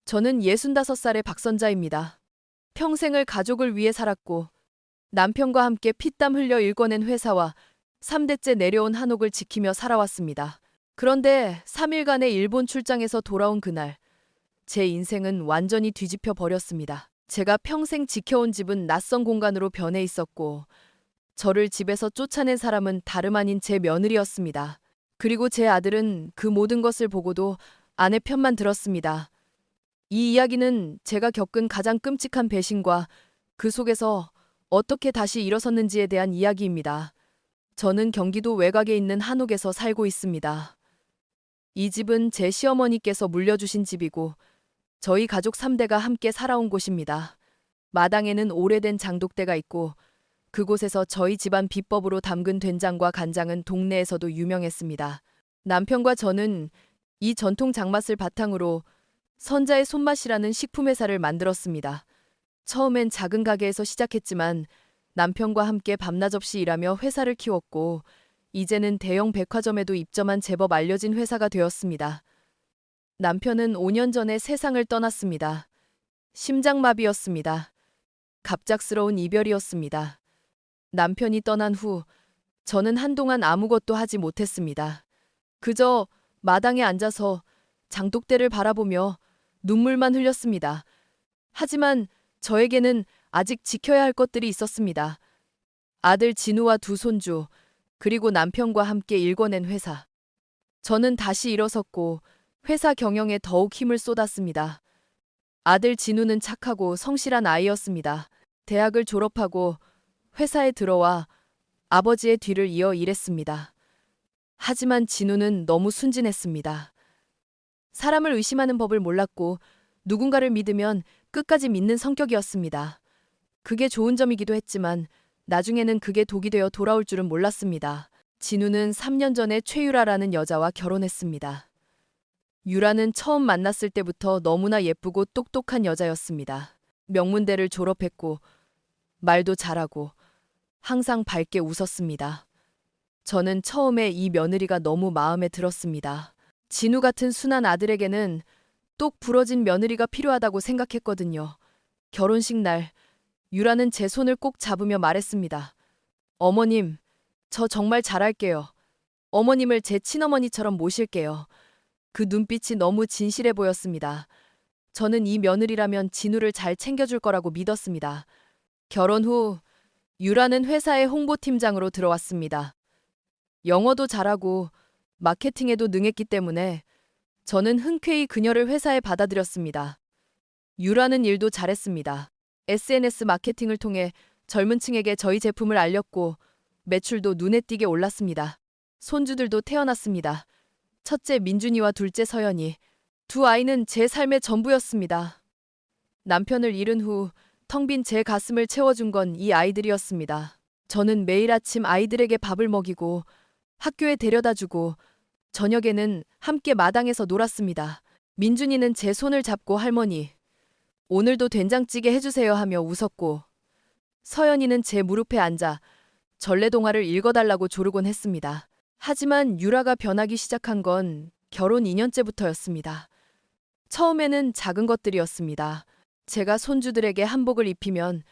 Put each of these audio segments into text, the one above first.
저는 65살의 박선자입니다. 평생을 가족을 위해 살았고 남편과 함께 피땀 흘려 일궈낸 회사와 3대째 내려온 한옥을 지키며 살아왔습니다. 그런데 3일간의 일본 출장에서 돌아온 그날, 제 인생은 완전히 뒤집혀 버렸습니다. 제가 평생 지켜온 집은 낯선 공간으로 변해 있었고, 저를 집에서 쫓아낸 사람은 다름 아닌 제 며느리였습니다. 그리고 제 아들은 그 모든 것을 보고도 아내 편만 들었습니다. 이 이야기는 제가 겪은 가장 끔찍한 배신과 그 속에서 어떻게 다시 일어섰는지에 대한 이야기입니다. 저는 경기도 외곽에 있는 한옥에서 살고 있습니다. 이 집은 제 시어머니께서 물려주신 집이고 저희 가족 3대가 함께 살아온 곳입니다. 마당에는 오래된 장독대가 있고 그곳에서 저희 집안 비법으로 담근 된장과 간장은 동네에서도 유명했습니다. 남편과 저는 이 전통 장맛을 바탕으로 선자의 손맛이라는 식품회사를 만들었습니다. 처음엔 작은 가게에서 시작했지만 남편과 함께 밤낮 없이 일하며 회사를 키웠고 이제는 대형 백화점에도 입점한 제법 알려진 회사가 되었습니다. 남편은 5년 전에 세상을 떠났습니다. 심장마비였습니다. 갑작스러운 이별이었습니다. 남편이 떠난 후 저는 한동안 아무것도 하지 못했습니다. 그저 마당에 앉아서 장독대를 바라보며 눈물만 흘렸습니다. 하지만 저에게는 아직 지켜야 할 것들이 있었습니다. 아들 진우와 두 손주, 그리고 남편과 함께 일궈낸 회사. 저는 다시 일어섰고 회사 경영에 더욱 힘을 쏟았습니다. 아들 진우는 착하고 성실한 아이였습니다. 대학을 졸업하고 회사에 들어와 아버지의 뒤를 이어 일했습니다. 하지만 진우는 너무 순진했습니다. 사람을 의심하는 법을 몰랐고 누군가를 믿으면 끝까지 믿는 성격이었습니다. 그게 좋은 점이기도 했지만 나중에는 그게 독이 되어 돌아올 줄은 몰랐습니다. 진우는 3년 전에 최유라라는 여자와 결혼했습니다. 유라는 처음 만났을 때부터 너무나 예쁘고 똑똑한 여자였습니다. 명문대를 졸업했고 말도 잘하고 항상 밝게 웃었습니다. 저는 처음에 이 며느리가 너무 마음에 들었습니다. 진우 같은 순한 아들에게는 똑 부러진 며느리가 필요하다고 생각했거든요. 결혼식 날 유라는 제 손을 꼭 잡으며 말했습니다. 어머님, 저 정말 잘할게요. 어머님을 제 친어머니처럼 모실게요. 그 눈빛이 너무 진실해 보였습니다. 저는 이 며느리라면 진우를 잘 챙겨줄 거라고 믿었습니다. 결혼 후 유라는 회사의 홍보팀장으로 들어왔습니다. 영어도 잘하고 마케팅에도 능했기 때문에 저는 흔쾌히 그녀를 회사에 받아들였습니다. 유라는 일도 잘했습니다. SNS 마케팅을 통해 젊은 층에게 저희 제품을 알렸고 매출도 눈에 띄게 올랐습니다. 손주들도 태어났습니다. 첫째 민준이와 둘째 서연이. 두 아이는 제 삶의 전부였습니다. 남편을 잃은 후 텅 빈 제 가슴을 채워준 건 이 아이들이었습니다. 저는 매일 아침 아이들에게 밥을 먹이고 학교에 데려다주고 저녁에는 함께 마당에서 놀았습니다. 민준이는 제 손을 잡고 할머니, 오늘도 된장찌개 해주세요 하며 웃었고 서연이는 제 무릎에 앉아 전래동화를 읽어달라고 조르곤 했습니다. 하지만 유라가 변하기 시작한 건 결혼 2년째부터였습니다. 처음에는 작은 것들이었습니다. 제가 손주들에게 한복을 입히면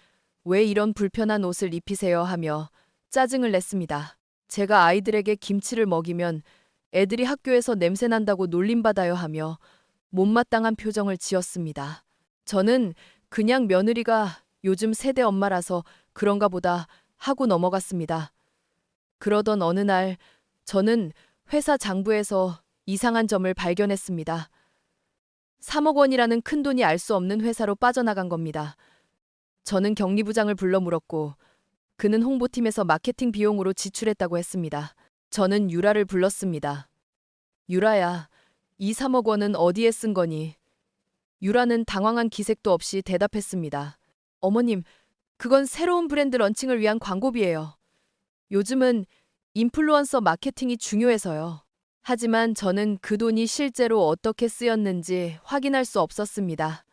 왜 이런 불편한 옷을 입히세요 하며 짜증을 냈습니다. 제가 아이들에게 김치를 먹이면 애들이 학교에서 냄새난다고 놀림받아요 하며 못마땅한 표정을 지었습니다. 저는 그냥 며느리가 요즘 세대 엄마라서 그런가 보다 하고 넘어갔습니다. 그러던 어느 날 저는 회사 장부에서 이상한 점을 발견했습니다. 3억 원이라는 큰돈이 알 수 없는 회사로 빠져나간 겁니다. 저는 경리부장을 불러 물었고 그는 홍보팀에서 마케팅 비용으로 지출했다고 했습니다. 저는 유라를 불렀습니다. 유라야, 이 3억 원은 어디에 쓴 거니? 유라는 당황한 기색도 없이 대답했습니다. 어머님, 그건 새로운 브랜드 런칭을 위한 광고비예요. 요즘은 인플루언서 마케팅이 중요해서요. 하지만 저는 그 돈이 실제로 어떻게 쓰였는지 확인할 수 없었습니다.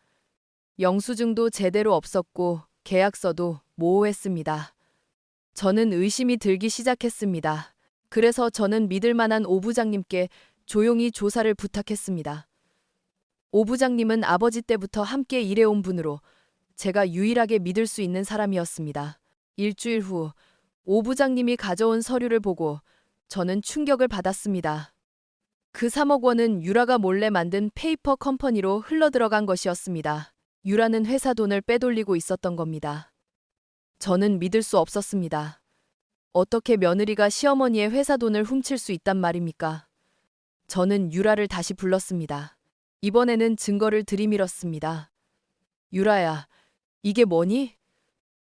영수증도 제대로 없었고 계약서도 모호했습니다. 저는 의심이 들기 시작했습니다. 그래서 저는 믿을 만한 오 부장님께 조용히 조사를 부탁했습니다. 오 부장님은 아버지 때부터 함께 일해온 분으로 제가 유일하게 믿을 수 있는 사람이었습니다. 일주일 후 오 부장님이 가져온 서류를 보고 저는 충격을 받았습니다. 그 3억 원은 유라가 몰래 만든 페이퍼 컴퍼니로 흘러들어간 것이었습니다. 유라는 회사 돈을 빼돌리고 있었던 겁니다. 저는 믿을 수 없었습니다. 어떻게 며느리가 시어머니의 회사 돈을 훔칠 수 있단 말입니까? 저는 유라를 다시 불렀습니다. 이번에는 증거를 들이밀었습니다. 유라야, 이게 뭐니?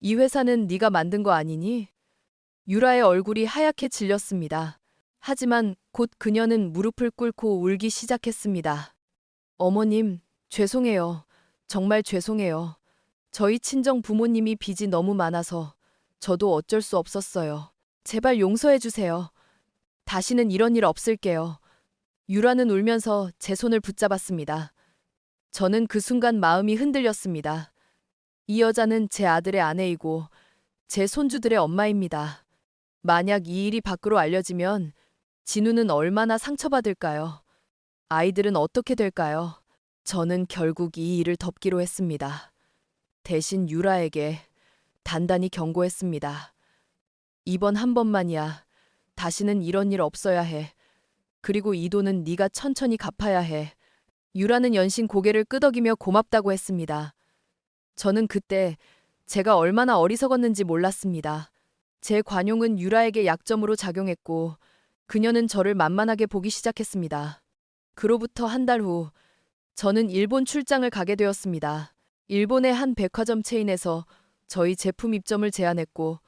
이 회사는 네가 만든 거 아니니? 유라의 얼굴이 하얗게 질렸습니다. 하지만 곧 그녀는 무릎을 꿇고 울기 시작했습니다. 어머님, 죄송해요. 정말 죄송해요. 저희 친정 부모님이 빚이 너무 많아서 저도 어쩔 수 없었어요. 제발 용서해 주세요. 다시는 이런 일 없을게요. 유라는 울면서 제 손을 붙잡았습니다. 저는 그 순간 마음이 흔들렸습니다. 이 여자는 제 아들의 아내이고 제 손주들의 엄마입니다. 만약 이 일이 밖으로 알려지면 진우는 얼마나 상처받을까요? 아이들은 어떻게 될까요? 저는 결국 이 일을 덮기로 했습니다. 대신 유라에게 단단히 경고했습니다. 이번 한 번만이야. 다시는 이런 일 없어야 해. 그리고 이 돈은 네가 천천히 갚아야 해. 유라는 연신 고개를 끄덕이며 고맙다고 했습니다. 저는 그때 제가 얼마나 어리석었는지 몰랐습니다. 제 관용은 유라에게 약점으로 작용했고 그녀는 저를 만만하게 보기 시작했습니다. 그로부터 한 달 후 저는 일본 출장을 가게 되었습니다. 일본의 한 백화점 체인에서 저희 제품 입점을 제안했고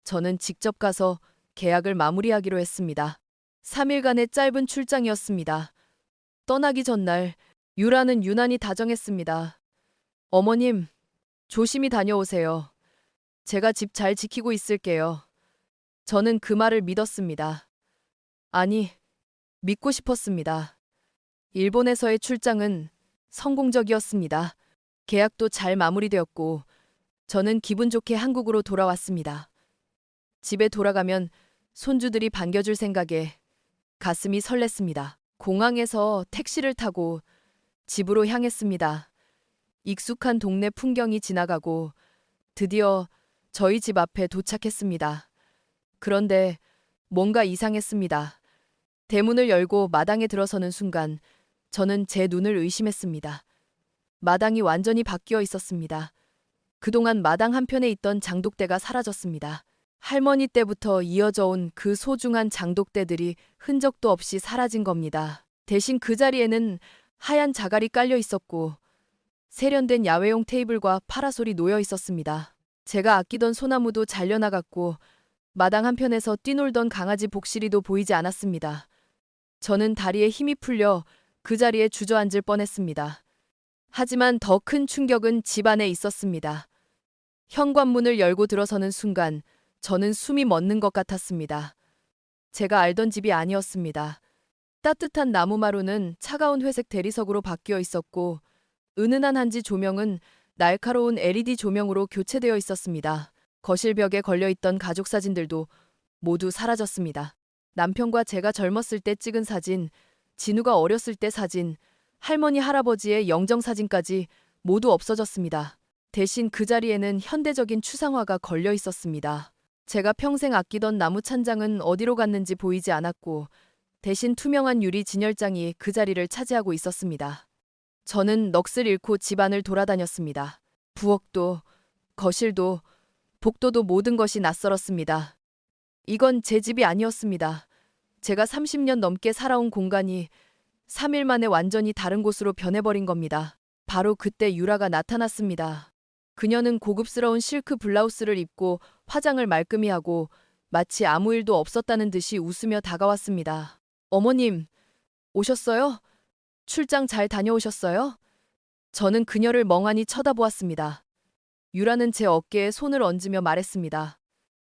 저는 직접 가서 계약을 마무리하기로 했습니다. 3일간의 짧은 출장이었습니다. 떠나기 전날 유라는 유난히 다정했습니다. 어머님, 조심히 다녀오세요. 제가 집 잘 지키고 있을게요. 저는 그 말을 믿었습니다. 아니, 믿고 싶었습니다. 일본에서의 출장은 성공적이었습니다. 계약도 잘 마무리되었고 저는 기분 좋게 한국으로 돌아왔습니다. 집에 돌아가면 손주들이 반겨줄 생각에 가슴이 설렜습니다. 공항에서 택시를 타고 집으로 향했습니다. 익숙한 동네 풍경이 지나가고 드디어 저희 집 앞에 도착했습니다. 그런데 뭔가 이상했습니다. 대문을 열고 마당에 들어서는 순간 저는 제 눈을 의심했습니다. 마당이 완전히 바뀌어 있었습니다. 그동안 마당 한편에 있던 장독대가 사라졌습니다. 할머니 때부터 이어져 온 그 소중한 장독대들이 흔적도 없이 사라진 겁니다. 대신 그 자리에는 하얀 자갈이 깔려 있었고 세련된 야외용 테이블과 파라솔이 놓여 있었습니다. 제가 아끼던 소나무도 잘려나갔고 마당 한편에서 뛰놀던 강아지 복실이도 보이지 않았습니다. 저는 다리에 힘이 풀려 그 자리에 주저앉을 뻔했습니다. 하지만 더 큰 충격은 집 안에 있었습니다. 현관문을 열고 들어서는 순간 저는 숨이 멎는 것 같았습니다. 제가 알던 집이 아니었습니다. 따뜻한 나무마루는 차가운 회색 대리석으로 바뀌어 있었고 은은한 한지 조명은 날카로운 LED 조명으로 교체되어 있었습니다. 거실 벽에 걸려있던 가족 사진들도 모두 사라졌습니다. 남편과 제가 젊었을 때 찍은 사진, 진우가 어렸을 때 사진, 할머니 할아버지의 영정 사진까지 모두 없어졌습니다. 대신 그 자리에는 현대적인 추상화가 걸려 있었습니다. 제가 평생 아끼던 나무 찬장은 어디로 갔는지 보이지 않았고 대신 투명한 유리 진열장이 그 자리를 차지하고 있었습니다. 저는 넋을 잃고 집안을 돌아다녔습니다. 부엌도, 거실도, 복도도 모든 것이 낯설었습니다. 이건 제 집이 아니었습니다. 제가 30년 넘게 살아온 공간이 3일 만에 완전히 다른 곳으로 변해버린 겁니다. 바로 그때 유라가 나타났습니다. 그녀는 고급스러운 실크 블라우스를 입고 화장을 말끔히 하고 마치 아무 일도 없었다는 듯이 웃으며 다가왔습니다. 어머님, 오셨어요? 출장 잘 다녀오셨어요? 저는 그녀를 멍하니 쳐다보았습니다. 유라는 제 어깨에 손을 얹으며 말했습니다.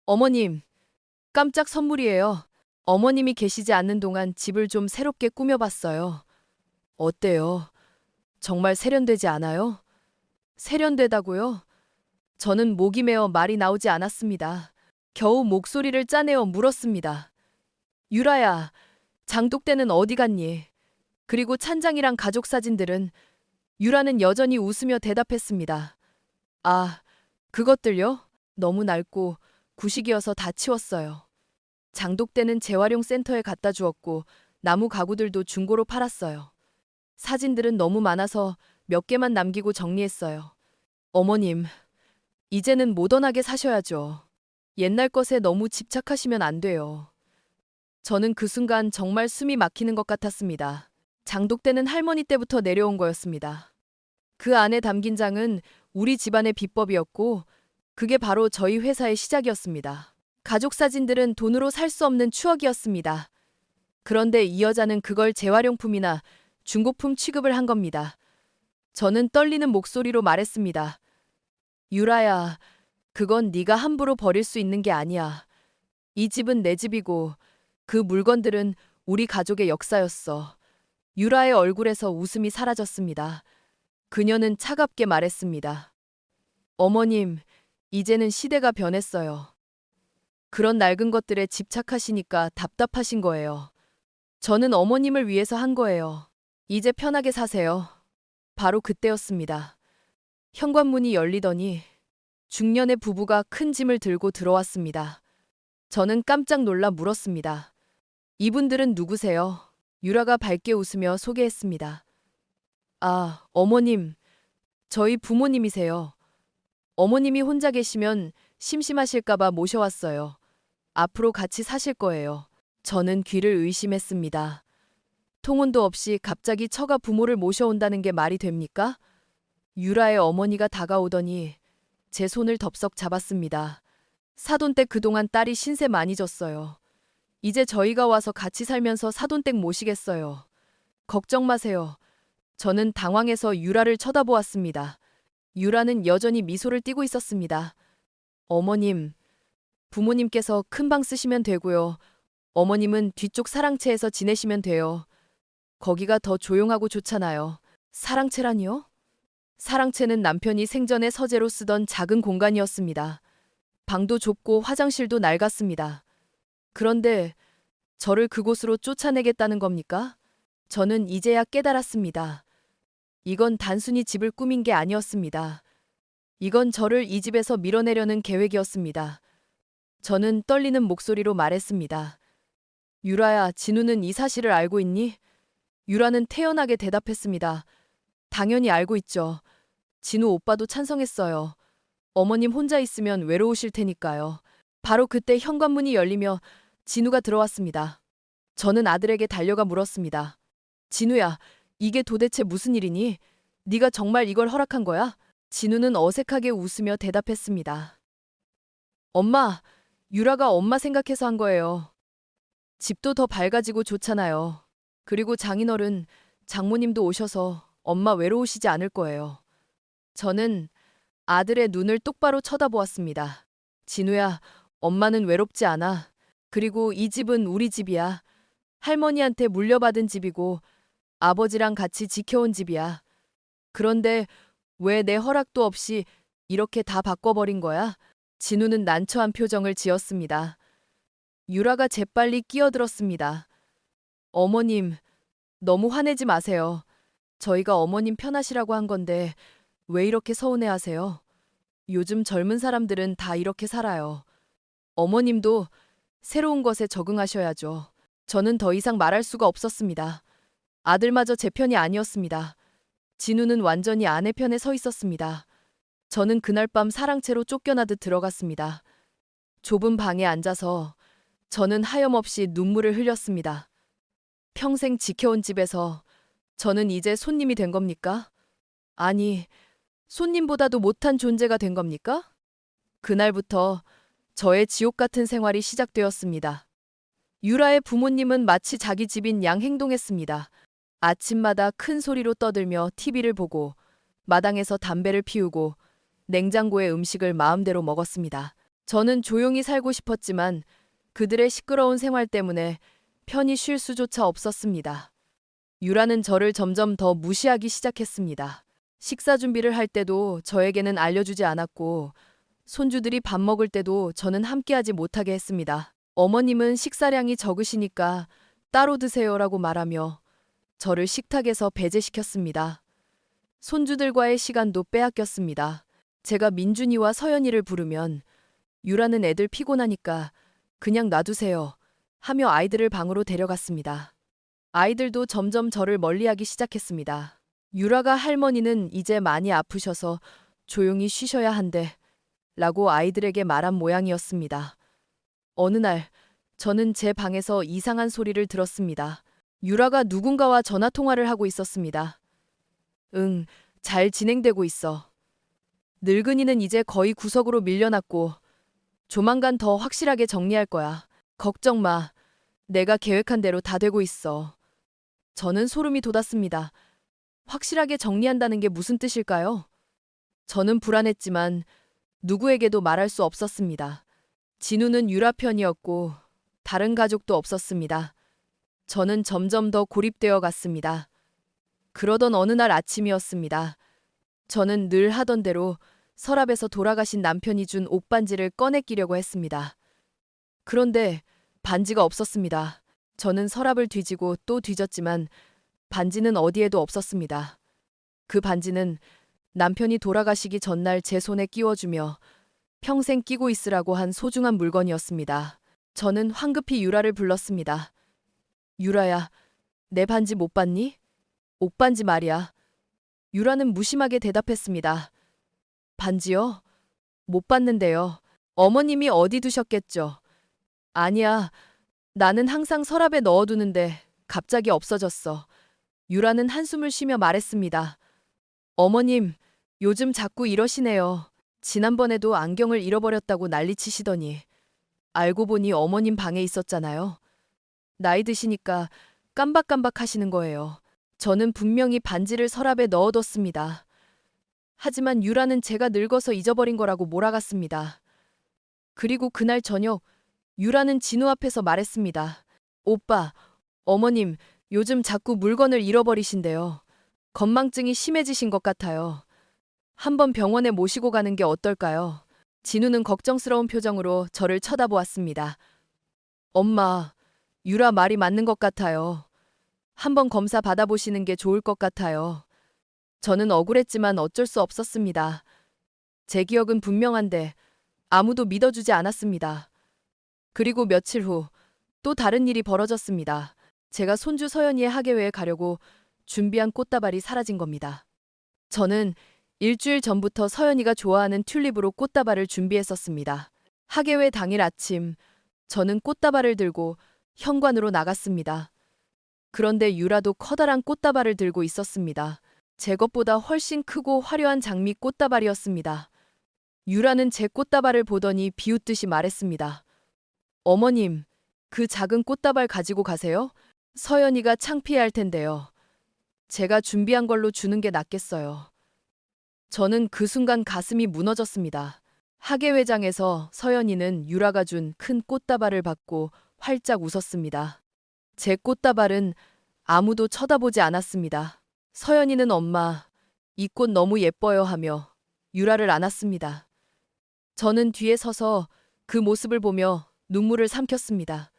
어머님, 깜짝 선물이에요. 어머님이 계시지 않는 동안 집을 좀 새롭게 꾸며봤어요. 어때요? 정말 세련되지 않아요? 세련되다고요? 저는 목이 메어 말이 나오지 않았습니다. 겨우 목소리를 짜내어 물었습니다. 유라야, 장독대는 어디 갔니? 그리고 찬장이랑 가족 사진들은 유라는 여전히 웃으며 대답했습니다. 아, 그것들요? 너무 낡고 구식이어서 다 치웠어요. 장독대는 재활용 센터에 갖다 주었고 나무 가구들도 중고로 팔았어요. 사진들은 너무 많아서 몇 개만 남기고 정리했어요. 어머님, 이제는 모던하게 사셔야죠. 옛날 것에 너무 집착하시면 안 돼요. 저는 그 순간 정말 숨이 막히는 것 같았습니다. 장독대는 할머니 때부터 내려온 거였습니다. 그 안에 담긴 장은 우리 집안의 비법이었고, 그게 바로 저희 회사의 시작이었습니다. 가족 사진들은 돈으로 살 수 없는 추억이었습니다. 그런데 이 여자는 그걸 재활용품이나 중고품 취급을 한 겁니다. 저는 떨리는 목소리로 말했습니다. 유라야, 그건 네가 함부로 버릴 수 있는 게 아니야. 이 집은 내 집이고 그 물건들은 우리 가족의 역사였어. 유라의 얼굴에서 웃음이 사라졌습니다. 그녀는 차갑게 말했습니다. 어머님, 이제는 시대가 변했어요. 그런 낡은 것들에 집착하시니까 답답하신 거예요. 저는 어머님을 위해서 한 거예요. 이제 편하게 사세요. 바로 그때였습니다. 현관문이 열리더니 중년의 부부가 큰 짐을 들고 들어왔습니다. 저는 깜짝 놀라 물었습니다. 이분들은 누구세요? 유라가 밝게 웃으며 소개했습니다. 아, 어머님, 저희 부모님이세요. 어머님이 혼자 계시면 심심하실까봐 모셔왔어요. 앞으로 같이 사실 거예요. 저는 귀를 의심했습니다. 통혼도 없이 갑자기 처가 부모를 모셔온다는 게 말이 됩니까? 유라의 어머니가 다가오더니 제 손을 덥석 잡았습니다. 사돈댁 그동안 딸이 신세 많이 졌어요. 이제 저희가 와서 같이 살면서 사돈댁 모시겠어요. 걱정 마세요. 저는 당황해서 유라를 쳐다보았습니다. 유라는 여전히 미소를 띠고 있었습니다. 어머님, 부모님께서 큰 방 쓰시면 되고요. 어머님은 뒤쪽 사랑채에서 지내시면 돼요. 거기가 더 조용하고 좋잖아요. 사랑채라니요? 사랑채는 남편이 생전에 서재로 쓰던 작은 공간이었습니다. 방도 좁고 화장실도 낡았습니다. 그런데 저를 그곳으로 쫓아내겠다는 겁니까? 저는 이제야 깨달았습니다. 이건 단순히 집을 꾸민 게 아니었습니다. 이건 저를 이 집에서 밀어내려는 계획이었습니다. 저는 떨리는 목소리로 말했습니다. 유라야, 진우는 이 사실을 알고 있니? 유라는 태연하게 대답했습니다. 당연히 알고 있죠. 진우 오빠도 찬성했어요. 어머님 혼자 있으면 외로우실 테니까요. 바로 그때 현관문이 열리며 진우가 들어왔습니다. 저는 아들에게 달려가 물었습니다. 진우야, 이게 도대체 무슨 일이니? 네가 정말 이걸 허락한 거야? 진우는 어색하게 웃으며 대답했습니다. 엄마, 유라가 엄마 생각해서 한 거예요. 집도 더 밝아지고 좋잖아요. 그리고 장인어른, 장모님도 오셔서 엄마 외로우시지 않을 거예요. 저는 아들의 눈을 똑바로 쳐다보았습니다. 진우야, 엄마는 외롭지 않아. 그리고 이 집은 우리 집이야. 할머니한테 물려받은 집이고 아버지랑 같이 지켜온 집이야. 그런데 왜 내 허락도 없이 이렇게 다 바꿔버린 거야? 진우는 난처한 표정을 지었습니다. 유라가 재빨리 끼어들었습니다. 어머님, 너무 화내지 마세요. 저희가 어머님 편하시라고 한 건데 왜 이렇게 서운해하세요? 요즘 젊은 사람들은 다 이렇게 살아요. 어머님도 새로운 것에 적응하셔야죠. 저는 더 이상 말할 수가 없었습니다. 아들마저 제 편이 아니었습니다. 진우는 완전히 아내 편에 서 있었습니다. 저는 그날 밤 사랑채로 쫓겨나듯 들어갔습니다. 좁은 방에 앉아서 저는 하염없이 눈물을 흘렸습니다. 평생 지켜온 집에서 저는 이제 손님이 된 겁니까? 아니, 손님보다도 못한 존재가 된 겁니까? 그날부터 저의 지옥 같은 생활이 시작되었습니다. 유라의 부모님은 마치 자기 집인 양 행동했습니다. 아침마다 큰 소리로 떠들며 TV를 보고 마당에서 담배를 피우고 냉장고의 음식을 마음대로 먹었습니다. 저는 조용히 살고 싶었지만 그들의 시끄러운 생활 때문에 편히 쉴 수조차 없었습니다. 유라는 저를 점점 더 무시하기 시작했습니다. 식사 준비를 할 때도 저에게는 알려주지 않았고 손주들이 밥 먹을 때도 저는 함께하지 못하게 했습니다. 어머님은 식사량이 적으시니까 따로 드세요라고 말하며 저를 식탁에서 배제시켰습니다. 손주들과의 시간도 빼앗겼습니다. 제가 민준이와 서연이를 부르면 유라는 애들 피곤하니까 그냥 놔두세요 하며 아이들을 방으로 데려갔습니다. 아이들도 점점 저를 멀리하기 시작했습니다. 유라가 할머니는 이제 많이 아프셔서 조용히 쉬셔야 한대 라고 아이들에게 말한 모양이었습니다. 어느 날 저는 제 방에서 이상한 소리를 들었습니다. 유라가 누군가와 전화 통화를 하고 있었습니다. 응, 잘 진행되고 있어. 늙은이는 이제 거의 구석으로 밀려났고 조만간 더 확실하게 정리할 거야. 걱정 마. 내가 계획한 대로 다 되고 있어. 저는 소름이 돋았습니다. 확실하게 정리한다는 게 무슨 뜻일까요? 저는 불안했지만 누구에게도 말할 수 없었습니다. 진우는 유라 편이었고 다른 가족도 없었습니다. 저는 점점 더 고립되어 갔습니다. 그러던 어느 날 아침이었습니다. 저는 늘 하던 대로 서랍에서 돌아가신 남편이 준 옷반지를 꺼내 끼려고 했습니다. 그런데 반지가 없었습니다. 저는 서랍을 뒤지고 또 뒤졌지만 반지는 어디에도 없었습니다. 그 반지는 남편이 돌아가시기 전날 제 손에 끼워주며 평생 끼고 있으라고 한 소중한 물건이었습니다. 저는 황급히 유라를 불렀습니다. 유라야, 내 반지 못 봤니? 옷반지 말이야. 유라는 무심하게 대답했습니다. 반지요? 못 봤는데요. 어머님이 어디 두셨겠죠? 아니야. 나는 항상 서랍에 넣어두는데 갑자기 없어졌어. 유라는 한숨을 쉬며 말했습니다. 어머님, 요즘 자꾸 이러시네요. 지난번에도 안경을 잃어버렸다고 난리치시더니 알고 보니 어머님 방에 있었잖아요. 나이 드시니까 깜박깜박 하시는 거예요. 저는 분명히 반지를 서랍에 넣어뒀습니다. 하지만 유라는 제가 늙어서 잊어버린 거라고 몰아갔습니다. 그리고 그날 저녁 유라는 진우 앞에서 말했습니다. 오빠, 어머님, 요즘 자꾸 물건을 잃어버리신대요. 건망증이 심해지신 것 같아요. 한번 병원에 모시고 가는 게 어떨까요? 진우는 걱정스러운 표정으로 저를 쳐다보았습니다. 엄마, 유라 말이 맞는 것 같아요. 한번 검사 받아보시는 게 좋을 것 같아요. 저는 억울했지만 어쩔 수 없었습니다. 제 기억은 분명한데 아무도 믿어주지 않았습니다. 그리고 며칠 후 또 다른 일이 벌어졌습니다. 제가 손주 서연이의 학예회에 가려고 준비한 꽃다발이 사라진 겁니다. 저는 일주일 전부터 서연이가 좋아하는 튤립으로 꽃다발을 준비했었습니다. 학예회 당일 아침, 저는 꽃다발을 들고 현관으로 나갔습니다. 그런데 유라도 커다란 꽃다발을 들고 있었습니다. 제 것보다 훨씬 크고 화려한 장미 꽃다발이었습니다. 유라는 제 꽃다발을 보더니 비웃듯이 말했습니다. 어머님, 그 작은 꽃다발 가지고 가세요? 서연이가 창피해할 텐데요. 제가 준비한 걸로 주는 게 낫겠어요. 저는 그 순간 가슴이 무너졌습니다. 학예회장에서 서연이는 유라가 준 큰 꽃다발을 받고 활짝 웃었습니다. 제 꽃다발은 아무도 쳐다보지 않았습니다. 서연이는 엄마, 이 꽃 너무 예뻐요 하며 유라를 안았습니다. 저는 뒤에 서서 그 모습을 보며 눈물을 삼켰습니다.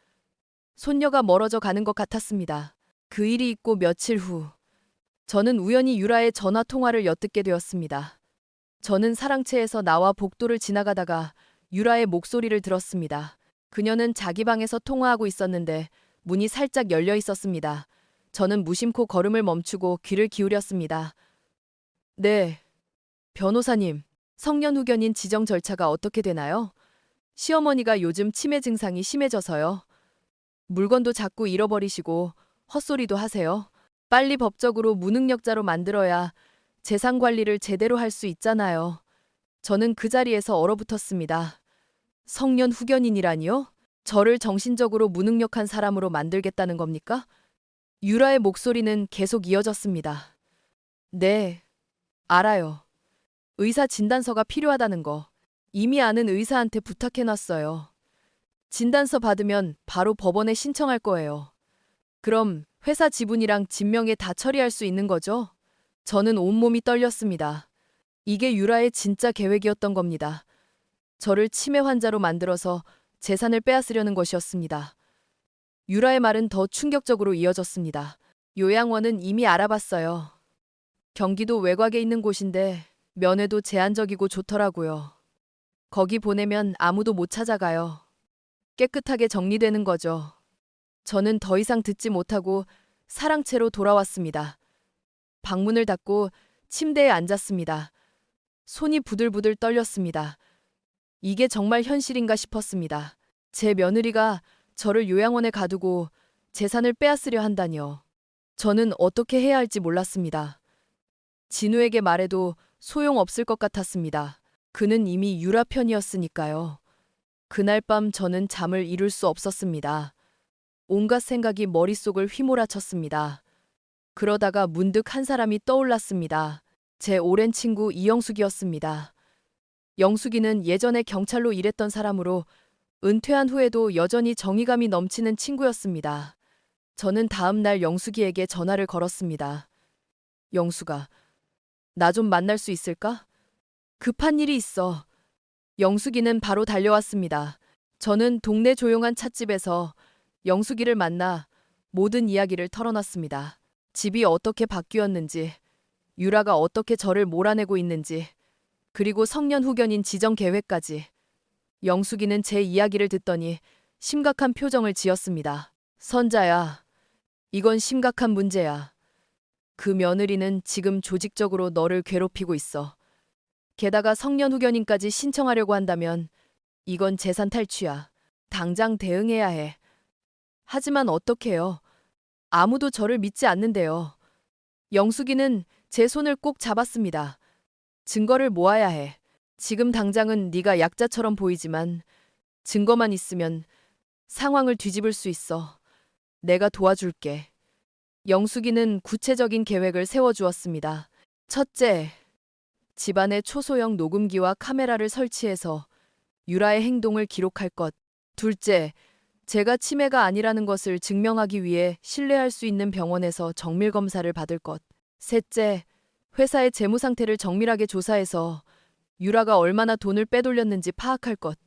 손녀가 멀어져 가는 것 같았습니다. 그 일이 있고 며칠 후, 저는 우연히 유라의 전화 통화를 엿듣게 되었습니다. 저는 사랑채에서 나와 복도를 지나가다가 유라의 목소리를 들었습니다. 그녀는 자기 방에서 통화하고 있었는데 문이 살짝 열려 있었습니다. 저는 무심코 걸음을 멈추고 귀를 기울였습니다. 네, 변호사님, 성년 후견인 지정 절차가 어떻게 되나요? 시어머니가 요즘 치매 증상이 심해져서요. 물건도 자꾸 잃어버리시고 헛소리도 하세요. 빨리 법적으로 무능력자로 만들어야 재산 관리를 제대로 할 수 있잖아요. 저는 그 자리에서 얼어붙었습니다. 성년 후견인이라니요? 저를 정신적으로 무능력한 사람으로 만들겠다는 겁니까? 유라의 목소리는 계속 이어졌습니다. 네, 알아요. 의사 진단서가 필요하다는 거. 이미 아는 의사한테 부탁해놨어요. 진단서 받으면 바로 법원에 신청할 거예요. 그럼 회사 지분이랑 진명에 다 처리할 수 있는 거죠? 저는 온몸이 떨렸습니다. 이게 유라의 진짜 계획이었던 겁니다. 저를 치매 환자로 만들어서 재산을 빼앗으려는 것이었습니다. 유라의 말은 더 충격적으로 이어졌습니다. 요양원은 이미 알아봤어요. 경기도 외곽에 있는 곳인데 면회도 제한적이고 좋더라고요. 거기 보내면 아무도 못 찾아가요. 깨끗하게 정리되는 거죠. 저는 더 이상 듣지 못하고 사랑채로 돌아왔습니다. 방문을 닫고 침대에 앉았습니다. 손이 부들부들 떨렸습니다. 이게 정말 현실인가 싶었습니다. 제 며느리가 저를 요양원에 가두고 재산을 빼앗으려 한다니요. 저는 어떻게 해야 할지 몰랐습니다. 진우에게 말해도 소용없을 것 같았습니다. 그는 이미 유라 편이었으니까요. 그날 밤 저는 잠을 이룰 수 없었습니다. 온갖 생각이 머릿속을 휘몰아쳤습니다. 그러다가 문득 한 사람이 떠올랐습니다. 제 오랜 친구 이영숙이었습니다. 영숙이는 예전에 경찰로 일했던 사람으로 은퇴한 후에도 여전히 정의감이 넘치는 친구였습니다. 저는 다음 날 영숙이에게 전화를 걸었습니다. 영숙아, 나 좀 만날 수 있을까? 급한 일이 있어. 영숙이는 바로 달려왔습니다. 저는 동네 조용한 찻집에서 영숙이를 만나 모든 이야기를 털어놨습니다. 집이 어떻게 바뀌었는지, 유라가 어떻게 저를 몰아내고 있는지, 그리고 성년 후견인 지정 계획까지. 영숙이는 제 이야기를 듣더니 심각한 표정을 지었습니다. 선자야, 이건 심각한 문제야. 그 며느리는 지금 조직적으로 너를 괴롭히고 있어. 게다가 성년 후견인까지 신청하려고 한다면 이건 재산 탈취야. 당장 대응해야 해. 하지만 어떡해요? 아무도 저를 믿지 않는데요. 영숙이는 제 손을 꼭 잡았습니다. 증거를 모아야 해. 지금 당장은 네가 약자처럼 보이지만 증거만 있으면 상황을 뒤집을 수 있어. 내가 도와줄게. 영숙이는 구체적인 계획을 세워주었습니다. 첫째, 집안에 초소형 녹음기와 카메라를 설치해서 유라의 행동을 기록할 것. 둘째, 제가 치매가 아니라는 것을 증명하기 위해 신뢰할 수 있는 병원에서 정밀 검사를 받을 것. 셋째, 회사의 재무 상태를 정밀하게 조사해서 유라가 얼마나 돈을 빼돌렸는지 파악할 것.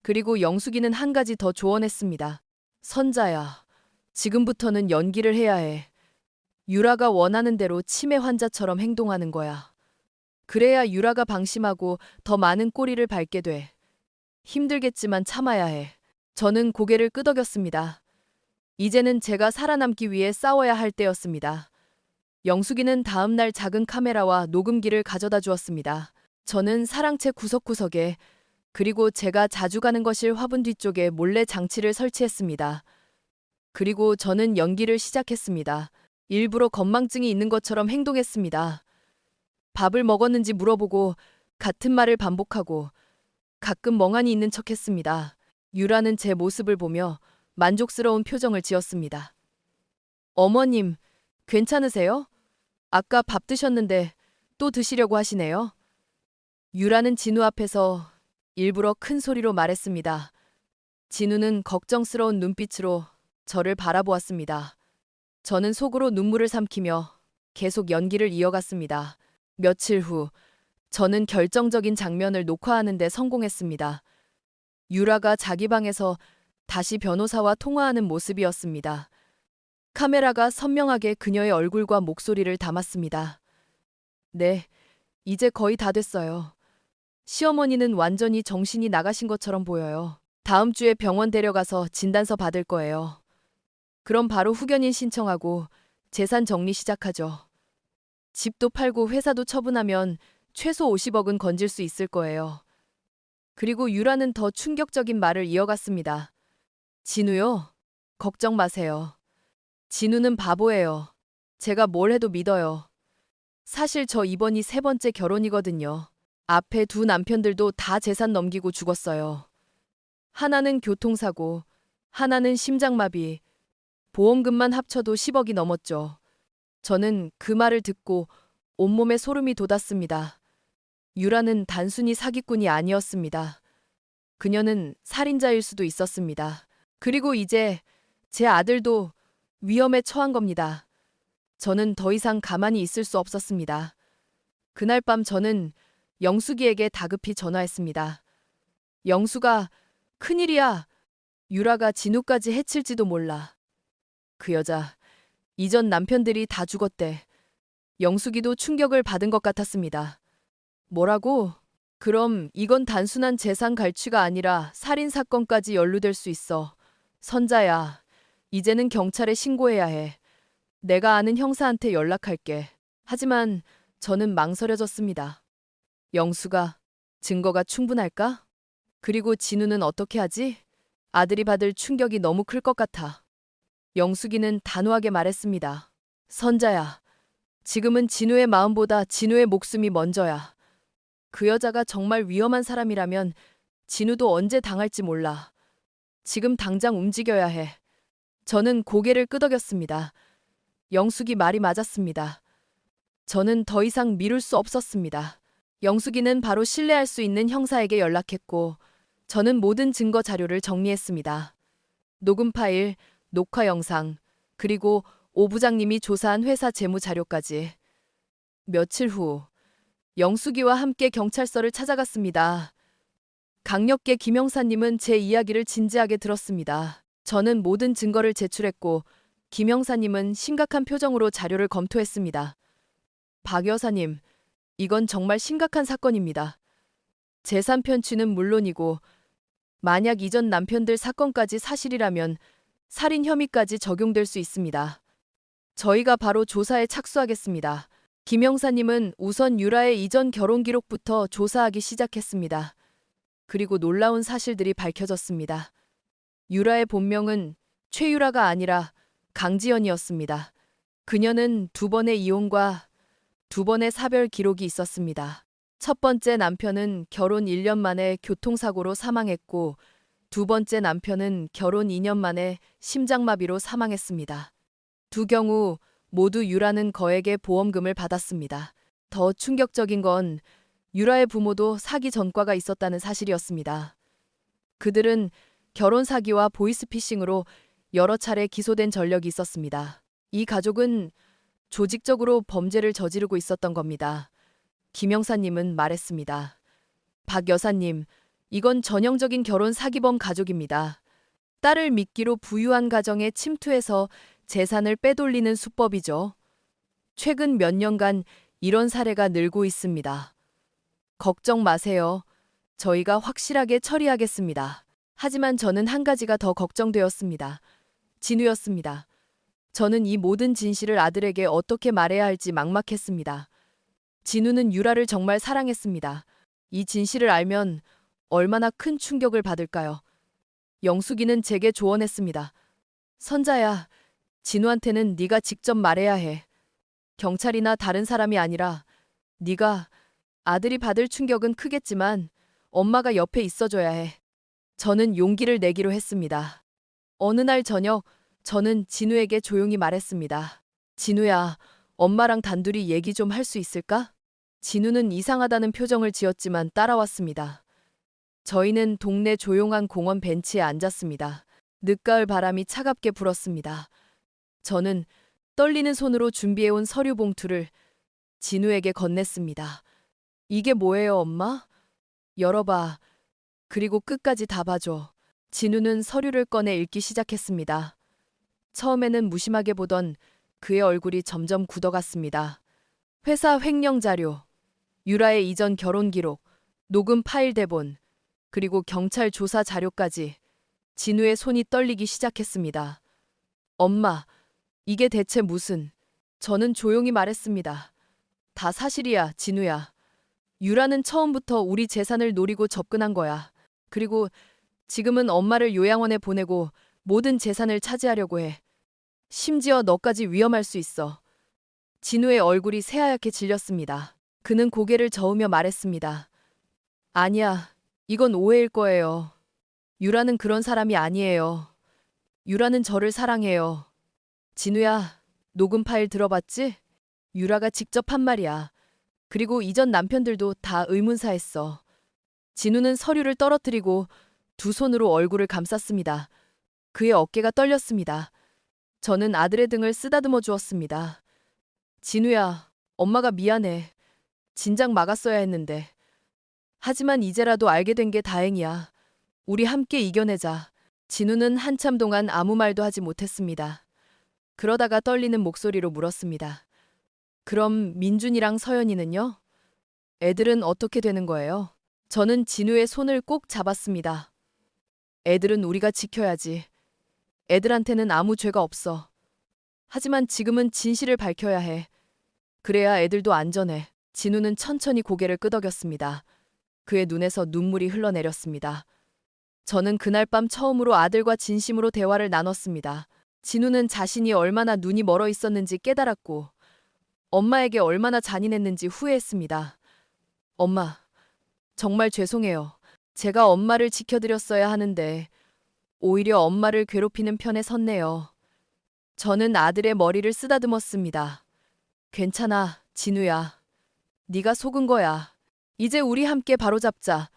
그리고 영숙이는 한 가지 더 조언했습니다. 선자야, 지금부터는 연기를 해야 해. 유라가 원하는 대로 치매 환자처럼 행동하는 거야. 그래야 유라가 방심하고 더 많은 꼬리를 밟게 돼. 힘들겠지만 참아야 해. 저는 고개를 끄덕였습니다. 이제는 제가 살아남기 위해 싸워야 할 때였습니다. 영숙이는 다음 날 작은 카메라와 녹음기를 가져다 주었습니다. 저는 사랑채 구석구석에 그리고 제가 자주 가는 거실 화분 뒤쪽에 몰래 장치를 설치했습니다. 그리고 저는 연기를 시작했습니다. 일부러 건망증이 있는 것처럼 행동했습니다. 밥을 먹었는지 물어보고 같은 말을 반복하고 가끔 멍하니 있는 척했습니다. 유라는 제 모습을 보며 만족스러운 표정을 지었습니다. 어머님, 괜찮으세요? 아까 밥 드셨는데 또 드시려고 하시네요. 유라는 진우 앞에서 일부러 큰 소리로 말했습니다. 진우는 걱정스러운 눈빛으로 저를 바라보았습니다. 저는 속으로 눈물을 삼키며 계속 연기를 이어갔습니다. 며칠 후, 저는 결정적인 장면을 녹화하는 데 성공했습니다. 유라가 자기 방에서 다시 변호사와 통화하는 모습이었습니다. 카메라가 선명하게 그녀의 얼굴과 목소리를 담았습니다. 네, 이제 거의 다 됐어요. 시어머니는 완전히 정신이 나가신 것처럼 보여요. 다음 주에 병원 데려가서 진단서 받을 거예요. 그럼 바로 후견인 신청하고 재산 정리 시작하죠. 집도 팔고 회사도 처분하면 최소 50억은 건질 수 있을 거예요. 그리고 유라는 더 충격적인 말을 이어갔습니다. 진우요? 걱정 마세요. 진우는 바보예요. 제가 뭘 해도 믿어요. 사실 저 이번이 세 번째 결혼이거든요. 앞에 두 남편들도 다 재산 넘기고 죽었어요. 하나는 교통사고, 하나는 심장마비, 보험금만 합쳐도 10억이 넘었죠. 저는 그 말을 듣고 온몸에 소름이 돋았습니다. 유라는 단순히 사기꾼이 아니었습니다. 그녀는 살인자일 수도 있었습니다. 그리고 이제 제 아들도 위험에 처한 겁니다. 저는 더 이상 가만히 있을 수 없었습니다. 그날 밤 저는 영숙이에게 다급히 전화했습니다. 영숙아, 큰일이야. 유라가 진우까지 해칠지도 몰라. 그 여자, 이전 남편들이 다 죽었대. 영숙이도 충격을 받은 것 같았습니다. 뭐라고? 그럼 이건 단순한 재산 갈취가 아니라 살인 사건까지 연루될 수 있어. 선자야, 이제는 경찰에 신고해야 해. 내가 아는 형사한테 연락할게. 하지만 저는 망설여졌습니다. 영수가 증거가 충분할까? 그리고 진우는 어떻게 하지? 아들이 받을 충격이 너무 클 것 같아. 영숙이는 단호하게 말했습니다. 선자야, 지금은 진우의 마음보다 진우의 목숨이 먼저야. 그 여자가 정말 위험한 사람이라면 진우도 언제 당할지 몰라. 지금 당장 움직여야 해. 저는 고개를 끄덕였습니다. 영숙이 말이 맞았습니다. 저는 더 이상 미룰 수 없었습니다. 영숙이는 바로 신뢰할 수 있는 형사에게 연락했고, 저는 모든 증거 자료를 정리했습니다. 녹음 파일, 녹화 영상, 그리고 오 부장님이 조사한 회사 재무 자료까지. 며칠 후, 영숙이와 함께 경찰서를 찾아갔습니다. 강력계 김 형사님은 제 이야기를 진지하게 들었습니다. 저는 모든 증거를 제출했고, 김 형사님은 심각한 표정으로 자료를 검토했습니다. 박 여사님, 이건 정말 심각한 사건입니다. 재산 편취는 물론이고, 만약 이전 남편들 사건까지 사실이라면 살인 혐의까지 적용될 수 있습니다. 저희가 바로 조사에 착수하겠습니다. 김 형사님은 우선 유라의 이전 결혼 기록부터 조사하기 시작했습니다. 그리고 놀라운 사실들이 밝혀졌습니다. 유라의 본명은 최유라가 아니라 강지연이었습니다. 그녀는 2번의 이혼과 2번의 사별 기록이 있었습니다. 첫 번째 남편은 결혼 1년 만에 교통사고로 사망했고, 2번째 남편은 결혼 2년 만에 심장마비로 사망했습니다. 두 경우 모두 유라는 거액의 보험금을 받았습니다. 더 충격적인 건 유라의 부모도 사기 전과가 있었다는 사실이었습니다. 그들은 결혼 사기와 보이스피싱으로 여러 차례 기소된 전력이 있었습니다. 이 가족은 조직적으로 범죄를 저지르고 있었던 겁니다. 김 형사님은 말했습니다. 박 여사님, 이건 전형적인 결혼 사기범 가족입니다. 딸을 미끼로 부유한 가정에 침투해서 재산을 빼돌리는 수법이죠. 최근 몇 년간 이런 사례가 늘고 있습니다. 걱정 마세요. 저희가 확실하게 처리하겠습니다. 하지만 저는 한 가지가 더 걱정되었습니다. 진우였습니다. 저는 이 모든 진실을 아들에게 어떻게 말해야 할지 막막했습니다. 진우는 유라를 정말 사랑했습니다. 이 진실을 알면 얼마나 큰 충격을 받을까요? 영숙이는 제게 조언했습니다. 선자야, 진우한테는 네가 직접 말해야 해. 경찰이나 다른 사람이 아니라 네가. 아들이 받을 충격은 크겠지만 엄마가 옆에 있어줘야 해. 저는 용기를 내기로 했습니다. 어느 날 저녁 저는 진우에게 조용히 말했습니다. 진우야, 엄마랑 단둘이 얘기 좀 할 수 있을까? 진우는 이상하다는 표정을 지었지만 따라왔습니다. 저희는 동네 조용한 공원 벤치에 앉았습니다. 늦가을 바람이 차갑게 불었습니다. 저는 떨리는 손으로 준비해온 서류 봉투를 진우에게 건넸습니다. 이게 뭐예요, 엄마? 열어봐. 그리고 끝까지 다 봐줘. 진우는 서류를 꺼내 읽기 시작했습니다. 처음에는 무심하게 보던 그의 얼굴이 점점 굳어갔습니다. 회사 횡령 자료, 유라의 이전 결혼 기록, 녹음 파일 대본, 그리고 경찰 조사 자료까지. 진우의 손이 떨리기 시작했습니다. 엄마, 이게 대체 무슨... 저는 조용히 말했습니다. 다 사실이야, 진우야. 유라는 처음부터 우리 재산을 노리고 접근한 거야. 그리고 지금은 엄마를 요양원에 보내고 모든 재산을 차지하려고 해. 심지어 너까지 위험할 수 있어. 진우의 얼굴이 새하얗게 질렸습니다. 그는 고개를 저으며 말했습니다. 아니야, 이건 오해일 거예요. 유라는 그런 사람이 아니에요. 유라는 저를 사랑해요. 진우야, 녹음 파일 들어봤지? 유라가 직접 한 말이야. 그리고 이전 남편들도 다 의문사했어. 진우는 서류를 떨어뜨리고 두 손으로 얼굴을 감쌌습니다. 그의 어깨가 떨렸습니다. 저는 아들의 등을 쓰다듬어 주었습니다. 진우야, 엄마가 미안해. 진작 막았어야 했는데. 하지만 이제라도 알게 된 게 다행이야. 우리 함께 이겨내자. 진우는 한참 동안 아무 말도 하지 못했습니다. 그러다가 떨리는 목소리로 물었습니다. 그럼 민준이랑 서연이는요? 애들은 어떻게 되는 거예요? 저는 진우의 손을 꼭 잡았습니다. 애들은 우리가 지켜야지. 애들한테는 아무 죄가 없어. 하지만 지금은 진실을 밝혀야 해. 그래야 애들도 안전해. 진우는 천천히 고개를 끄덕였습니다. 그의 눈에서 눈물이 흘러내렸습니다. 저는 그날 밤 처음으로 아들과 진심으로 대화를 나눴습니다. 진우는 자신이 얼마나 눈이 멀어 있었는지 깨달았고, 엄마에게 얼마나 잔인했는지 후회했습니다. 엄마, 정말 죄송해요. 제가 엄마를 지켜드렸어야 하는데, 오히려 엄마를 괴롭히는 편에 섰네요. 저는 아들의 머리를 쓰다듬었습니다. 괜찮아, 진우야. 네가 속은 거야. 이제 우리 함께 바로잡자.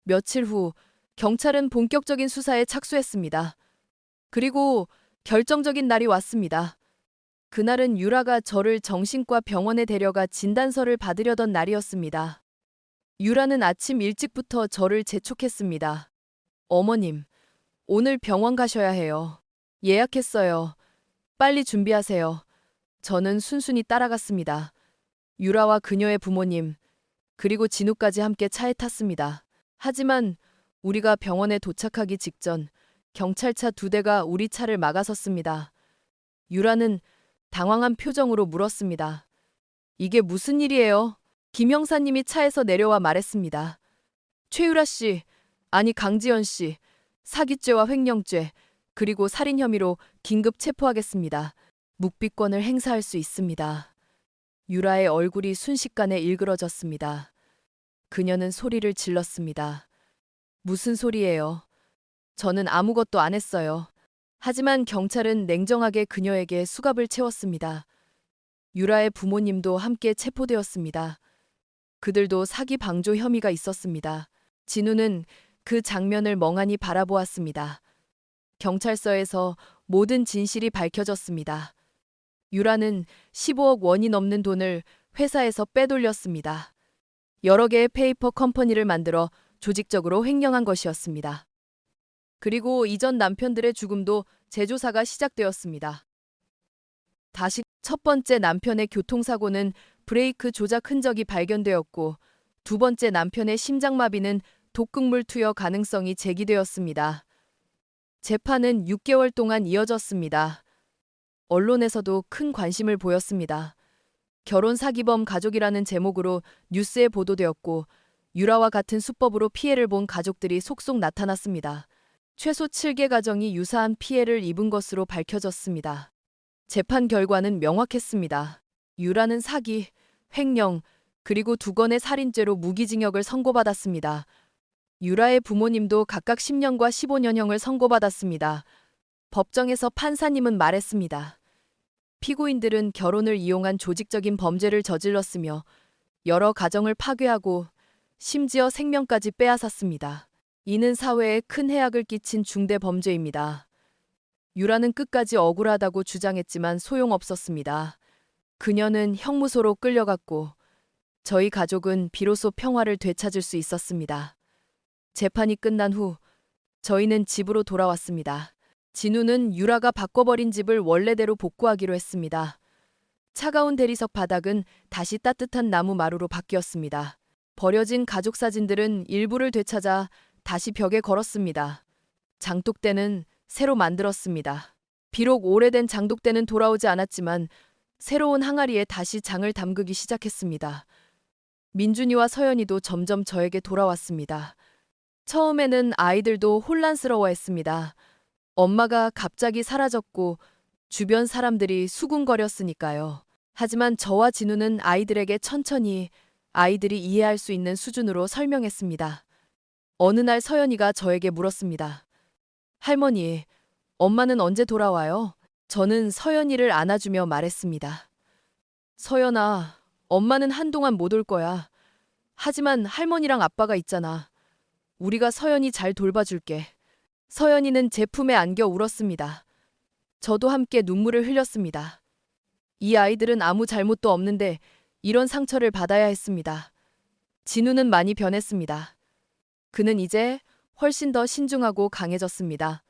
며칠 후 경찰은 본격적인 수사에 착수했습니다. 그리고 결정적인 날이 왔습니다. 그날은 유라가 저를 정신과 병원에 데려가 진단서를 받으려던 날이었습니다. 유라는 아침 일찍부터 저를 재촉했습니다. 어머님, 오늘 병원 가셔야 해요. 예약했어요. 빨리 준비하세요. 저는 순순히 따라갔습니다. 유라와 그녀의 부모님, 그리고 진우까지 함께 차에 탔습니다. 하지만 우리가 병원에 도착하기 직전 경찰차 2대가 우리 차를 막아섰습니다. 유라는 당황한 표정으로 물었습니다. 이게 무슨 일이에요? 김 형사님이 차에서 내려와 말했습니다. 최유라 씨, 아니 강지연 씨, 사기죄와 횡령죄, 그리고 살인 혐의로 긴급 체포하겠습니다. 묵비권을 행사할 수 있습니다. 유라의 얼굴이 순식간에 일그러졌습니다. 그녀는 소리를 질렀습니다. 무슨 소리예요? 저는 아무것도 안 했어요. 하지만 경찰은 냉정하게 그녀에게 수갑을 채웠습니다. 유라의 부모님도 함께 체포되었습니다. 그들도 사기 방조 혐의가 있었습니다. 진우는 그 장면을 멍하니 바라보았습니다. 경찰서에서 모든 진실이 밝혀졌습니다. 유라는 15억 원이 넘는 돈을 회사에서 빼돌렸습니다. 여러 개의 페이퍼 컴퍼니를 만들어 조직적으로 횡령한 것이었습니다. 그리고 이전 남편들의 죽음도 재조사가 시작되었습니다. 다시 첫 번째 남편의 교통사고는 브레이크 조작 흔적이 발견되었고, 두 번째 남편의 심장마비는 독극물 투여 가능성이 제기되었습니다. 재판은 6개월 동안 이어졌습니다. 언론에서도 큰 관심을 보였습니다. 결혼 사기범 가족이라는 제목으로 뉴스에 보도되었고, 유라와 같은 수법으로 피해를 본 가족들이 속속 나타났습니다. 최소 7개 가정이 유사한 피해를 입은 것으로 밝혀졌습니다. 재판 결과는 명확했습니다. 유라는 사기, 횡령, 그리고 2건의 살인죄로 무기징역을 선고받았습니다. 유라의 부모님도 각각 10년과 15년형을 선고받았습니다. 법정에서 판사님은 말했습니다. 피고인들은 결혼을 이용한 조직적인 범죄를 저질렀으며 여러 가정을 파괴하고 심지어 생명까지 빼앗았습니다. 이는 사회에 큰 해악을 끼친 중대 범죄입니다. 유라는 끝까지 억울하다고 주장했지만 소용없었습니다. 그녀는 형무소로 끌려갔고 저희 가족은 비로소 평화를 되찾을 수 있었습니다. 재판이 끝난 후 저희는 집으로 돌아왔습니다. 진우는 유라가 바꿔버린 집을 원래대로 복구하기로 했습니다. 차가운 대리석 바닥은 다시 따뜻한 나무 마루로 바뀌었습니다. 버려진 가족 사진들은 일부를 되찾아 다시 벽에 걸었습니다. 장독대는 새로 만들었습니다. 비록 오래된 장독대는 돌아오지 않았지만 새로운 항아리에 다시 장을 담그기 시작했습니다. 민준이와 서연이도 점점 저에게 돌아왔습니다. 처음에는 아이들도 혼란스러워했습니다. 엄마가 갑자기 사라졌고 주변 사람들이 수군거렸으니까요. 하지만 저와 진우는 아이들에게 천천히 아이들이 이해할 수 있는 수준으로 설명했습니다. 어느 날 서연이가 저에게 물었습니다. 할머니, 엄마는 언제 돌아와요? 저는 서연이를 안아주며 말했습니다. 서연아, 엄마는 한동안 못 올 거야. 하지만 할머니랑 아빠가 있잖아. 우리가 서연이 잘 돌봐줄게. 서연이는 제 품에 안겨 울었습니다. 저도 함께 눈물을 흘렸습니다. 이 아이들은 아무 잘못도 없는데 이런 상처를 받아야 했습니다. 진우는 많이 변했습니다. 그는 이제 훨씬 더 신중하고 강해졌습니다.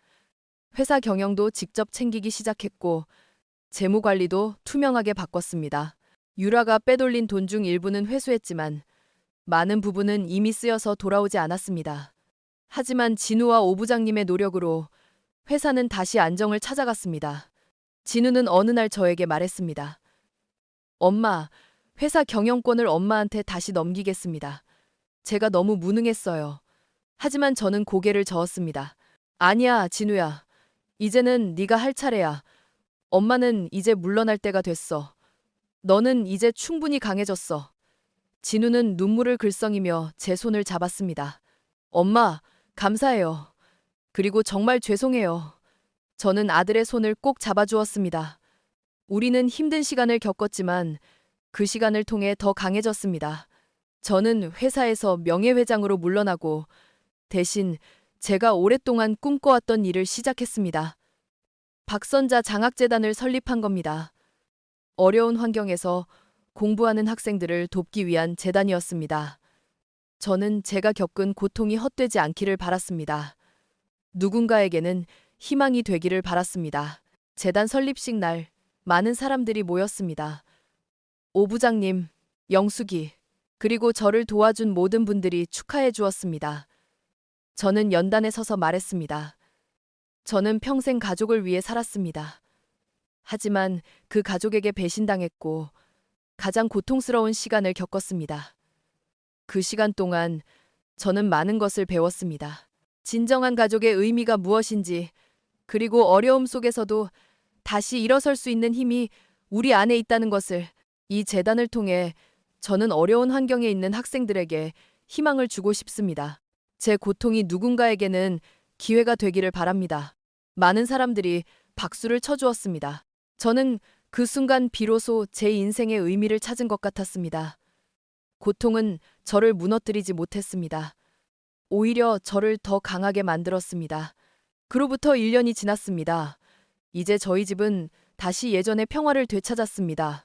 회사 경영도 직접 챙기기 시작했고 재무 관리도 투명하게 바꿨습니다. 유라가 빼돌린 돈 중 일부는 회수했지만 많은 부분은 이미 쓰여서 돌아오지 않았습니다. 하지만 진우와 오 부장님의 노력으로 회사는 다시 안정을 찾아갔습니다. 진우는 어느 날 저에게 말했습니다. 엄마, 회사 경영권을 엄마한테 다시 넘기겠습니다. 제가 너무 무능했어요. 하지만 저는 고개를 저었습니다. 아니야, 진우야. 이제는 네가 할 차례야. 엄마는 이제 물러날 때가 됐어. 너는 이제 충분히 강해졌어. 진우는 눈물을 글썽이며 제 손을 잡았습니다. 엄마, 감사해요. 그리고 정말 죄송해요. 저는 아들의 손을 꼭 잡아주었습니다. 우리는 힘든 시간을 겪었지만 그 시간을 통해 더 강해졌습니다. 저는 회사에서 명예회장으로 물러나고 대신 제가 오랫동안 꿈꿔왔던 일을 시작했습니다. 박선자 장학재단을 설립한 겁니다. 어려운 환경에서 공부하는 학생들을 돕기 위한 재단이었습니다. 저는 제가 겪은 고통이 헛되지 않기를 바랐습니다. 누군가에게는 희망이 되기를 바랐습니다. 재단 설립식 날 많은 사람들이 모였습니다. 오 부장님, 영숙이, 그리고 저를 도와준 모든 분들이 축하해 주었습니다. 저는 연단에 서서 말했습니다. 저는 평생 가족을 위해 살았습니다. 하지만 그 가족에게 배신당했고 가장 고통스러운 시간을 겪었습니다. 그 시간 동안 저는 많은 것을 배웠습니다. 진정한 가족의 의미가 무엇인지, 그리고 어려움 속에서도 다시 일어설 수 있는 힘이 우리 안에 있다는 것을. 이 재단을 통해 저는 어려운 환경에 있는 학생들에게 희망을 주고 싶습니다. 제 고통이 누군가에게는 기회가 되기를 바랍니다. 많은 사람들이 박수를 쳐주었습니다. 저는 그 순간 비로소 제 인생의 의미를 찾은 것 같았습니다. 고통은 저를 무너뜨리지 못했습니다. 오히려 저를 더 강하게 만들었습니다. 그로부터 1년이 지났습니다. 이제 저희 집은 다시 예전의 평화를 되찾았습니다.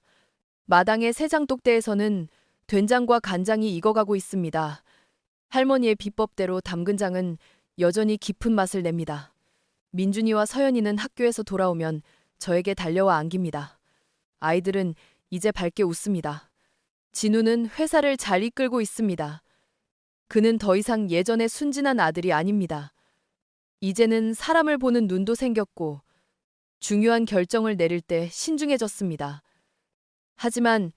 마당의 새 장독대에서는 된장과 간장이 익어가고 있습니다. 할머니의 비법대로 담근장은 여전히 깊은 맛을 냅니다. 민준이와 서연이는 학교에서 돌아오면 저에게 달려와 안깁니다. 아이들은 이제 밝게 웃습니다. 진우는 회사를 잘 이끌고 있습니다. 그는 더 이상 예전의 순진한 아들이 아닙니다. 이제는 사람을 보는 눈도 생겼고 중요한 결정을 내릴 때 신중해졌습니다. 하지만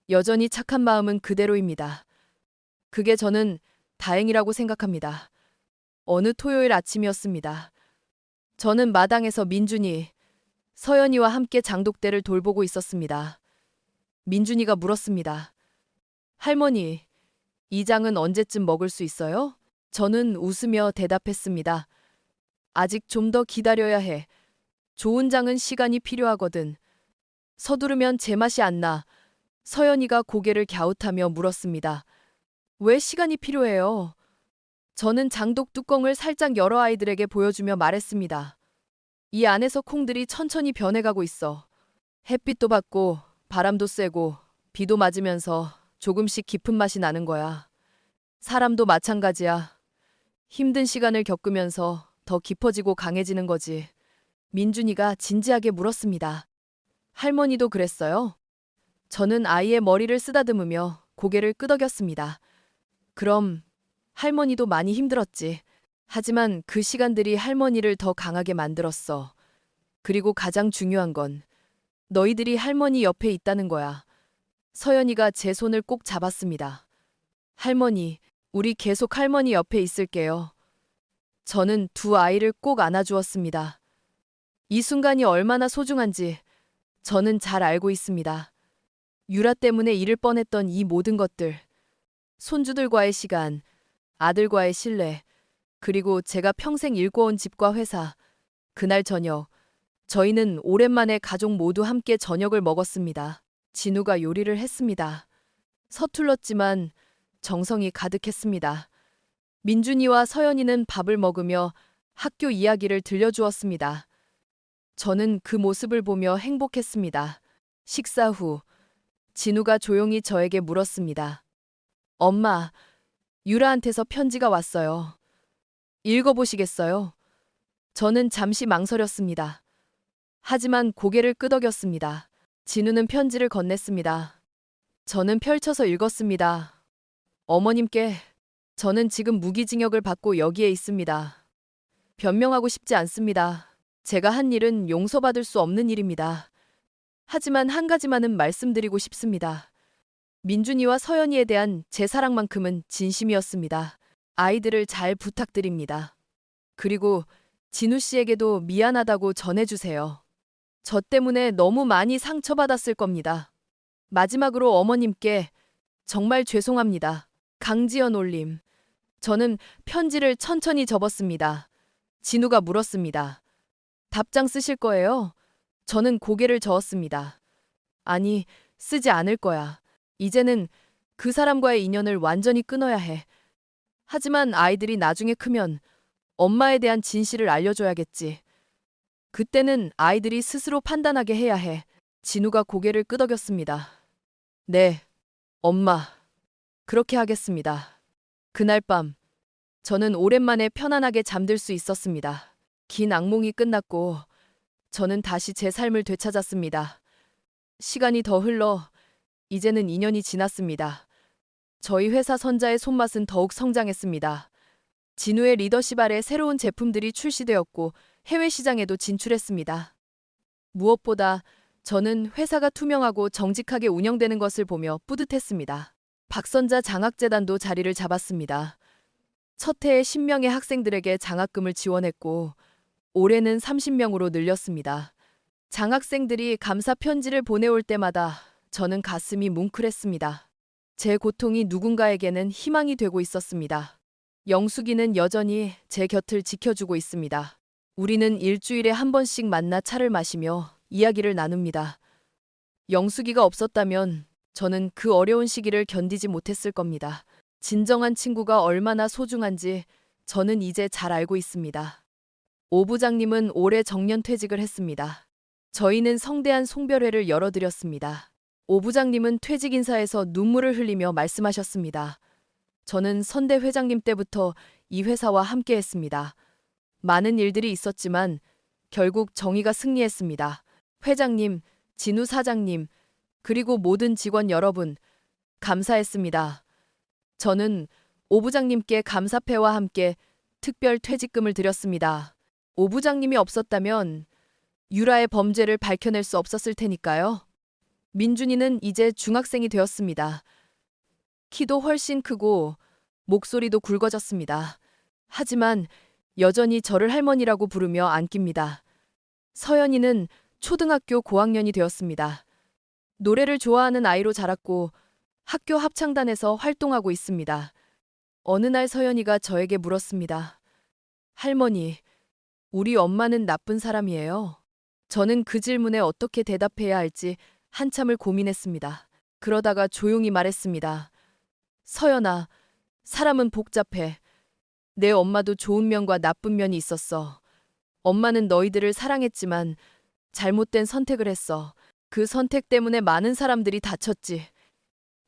여전히 착한 마음은 그대로입니다. 그게 저는 다행이라고 생각합니다. 어느 토요일 아침이었습니다. 저는 마당에서 민준이, 서연이와 함께 장독대를 돌보고 있었습니다. 민준이가 물었습니다. 할머니, 이 장은 언제쯤 먹을 수 있어요? 저는 웃으며 대답했습니다. 아직 좀 더 기다려야 해. 좋은 장은 시간이 필요하거든. 서두르면 제맛이 안 나. 서연이가 고개를 갸웃하며 물었습니다. 왜 시간이 필요해요? 저는 장독 뚜껑을 살짝 열어 아이들에게 보여주며 말했습니다. 이 안에서 콩들이 천천히 변해가고 있어. 햇빛도 받고 바람도 쐬고 비도 맞으면서 조금씩 깊은 맛이 나는 거야. 사람도 마찬가지야. 힘든 시간을 겪으면서 더 깊어지고 강해지는 거지. 민준이가 진지하게 물었습니다. 할머니도 그랬어요? 저는 아이의 머리를 쓰다듬으며 고개를 끄덕였습니다. 그럼 할머니도 많이 힘들었지. 하지만 그 시간들이 할머니를 더 강하게 만들었어. 그리고 가장 중요한 건 너희들이 할머니 옆에 있다는 거야. 서연이가 제 손을 꼭 잡았습니다. 할머니, 우리 계속 할머니 옆에 있을게요. 저는 두 아이를 꼭 안아주었습니다. 이 순간이 얼마나 소중한지 저는 잘 알고 있습니다. 유라 때문에 잃을 뻔했던 이 모든 것들. 손주들과의 시간, 아들과의 신뢰, 그리고 제가 평생 일궈온 집과 회사. 그날 저녁, 저희는 오랜만에 가족 모두 함께 저녁을 먹었습니다. 진우가 요리를 했습니다. 서툴렀지만 정성이 가득했습니다. 민준이와 서연이는 밥을 먹으며 학교 이야기를 들려주었습니다. 저는 그 모습을 보며 행복했습니다. 식사 후, 진우가 조용히 저에게 물었습니다. 엄마, 유라한테서 편지가 왔어요. 읽어보시겠어요? 저는 잠시 망설였습니다. 하지만 고개를 끄덕였습니다. 진우는 편지를 건넸습니다. 저는 펼쳐서 읽었습니다. 어머님께 저는 지금 무기징역을 받고 여기에 있습니다. 변명하고 싶지 않습니다. 제가 한 일은 용서받을 수 없는 일입니다. 하지만 한 가지만은 말씀드리고 싶습니다. 민준이와 서연이에 대한 제 사랑만큼은 진심이었습니다. 아이들을 잘 부탁드립니다. 그리고 진우 씨에게도 미안하다고 전해주세요. 저 때문에 너무 많이 상처받았을 겁니다. 마지막으로 어머님께 정말 죄송합니다. 강지연 올림. 저는 편지를 천천히 접었습니다. 진우가 물었습니다. 답장 쓰실 거예요? 저는 고개를 저었습니다. 아니, 쓰지 않을 거야. 이제는 그 사람과의 인연을 완전히 끊어야 해. 하지만 아이들이 나중에 크면 엄마에 대한 진실을 알려줘야겠지. 그때는 아이들이 스스로 판단하게 해야 해. 진우가 고개를 끄덕였습니다. 네, 엄마. 그렇게 하겠습니다. 그날 밤, 저는 오랜만에 편안하게 잠들 수 있었습니다. 긴 악몽이 끝났고, 저는 다시 제 삶을 되찾았습니다. 시간이 더 흘러, 이제는 2년이 지났습니다. 저희 회사 선자의 손맛은 더욱 성장했습니다. 진우의 리더십 아래 새로운 제품들이 출시되었고, 해외 시장에도 진출했습니다. 무엇보다 저는 회사가 투명하고 정직하게 운영되는 것을 보며 뿌듯했습니다. 박선자 장학재단도 자리를 잡았습니다. 첫 해에 10명의 학생들에게 장학금을 지원했고 올해는 30명으로 늘렸습니다. 장학생들이 감사 편지를 보내올 때마다 저는 가슴이 뭉클했습니다. 제 고통이 누군가에게는 희망이 되고 있었습니다. 영숙이는 여전히 제 곁을 지켜주고 있습니다. 우리는 일주일에 한 번씩 만나 차를 마시며 이야기를 나눕니다. 영숙이가 없었다면 저는 그 어려운 시기를 견디지 못했을 겁니다. 진정한 친구가 얼마나 소중한지 저는 이제 잘 알고 있습니다. 오 부장님은 올해 정년퇴직을 했습니다. 저희는 성대한 송별회를 열어드렸습니다. 오 부장님은 퇴직 인사에서 눈물을 흘리며 말씀하셨습니다. 저는 선대 회장님 때부터 이 회사와 함께했습니다. 많은 일들이 있었지만 결국 정의가 승리했습니다. 회장님, 진우 사장님, 그리고 모든 직원 여러분, 감사했습니다. 저는 오 부장님께 감사패와 함께 특별 퇴직금을 드렸습니다. 오 부장님이 없었다면 유라의 범죄를 밝혀낼 수 없었을 테니까요. 민준이는 이제 중학생이 되었습니다. 키도 훨씬 크고 목소리도 굵어졌습니다. 하지만 여전히 저를 할머니라고 부르며 안깁니다. 서연이는 초등학교 고학년이 되었습니다. 노래를 좋아하는 아이로 자랐고 학교 합창단에서 활동하고 있습니다. 어느 날 서연이가 저에게 물었습니다. 할머니, 우리 엄마는 나쁜 사람이에요? 저는 그 질문에 어떻게 대답해야 할지 한참을 고민했습니다. 그러다가 조용히 말했습니다. 서연아, 사람은 복잡해. 내 엄마도 좋은 면과 나쁜 면이 있었어. 엄마는 너희들을 사랑했지만 잘못된 선택을 했어. 그 선택 때문에 많은 사람들이 다쳤지.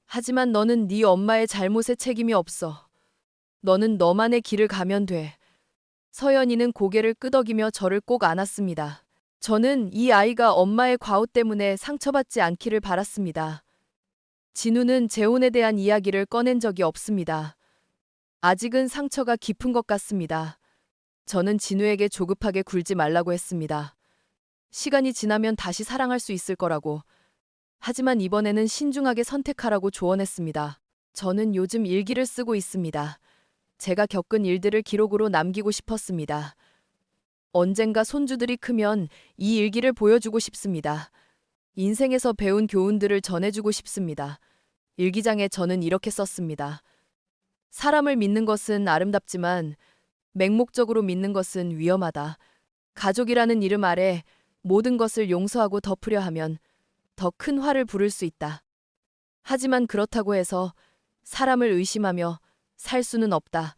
하지만 너는 네 엄마의 잘못에 책임이 없어. 너는 너만의 길을 가면 돼. 서연이는 고개를 끄덕이며 저를 꼭 안았습니다. 저는 이 아이가 엄마의 과오 때문에 상처받지 않기를 바랐습니다. 진우는 재혼에 대한 이야기를 꺼낸 적이 없습니다. 아직은 상처가 깊은 것 같습니다. 저는 진우에게 조급하게 굴지 말라고 했습니다. 시간이 지나면 다시 사랑할 수 있을 거라고. 하지만 이번에는 신중하게 선택하라고 조언했습니다. 저는 요즘 일기를 쓰고 있습니다. 제가 겪은 일들을 기록으로 남기고 싶었습니다. 언젠가 손주들이 크면 이 일기를 보여주고 싶습니다. 인생에서 배운 교훈들을 전해주고 싶습니다. 일기장에 저는 이렇게 썼습니다. 사람을 믿는 것은 아름답지만 맹목적으로 믿는 것은 위험하다. 가족이라는 이름 아래 모든 것을 용서하고 덮으려 하면 더 큰 화를 부를 수 있다. 하지만 그렇다고 해서 사람을 의심하며 살 수는 없다.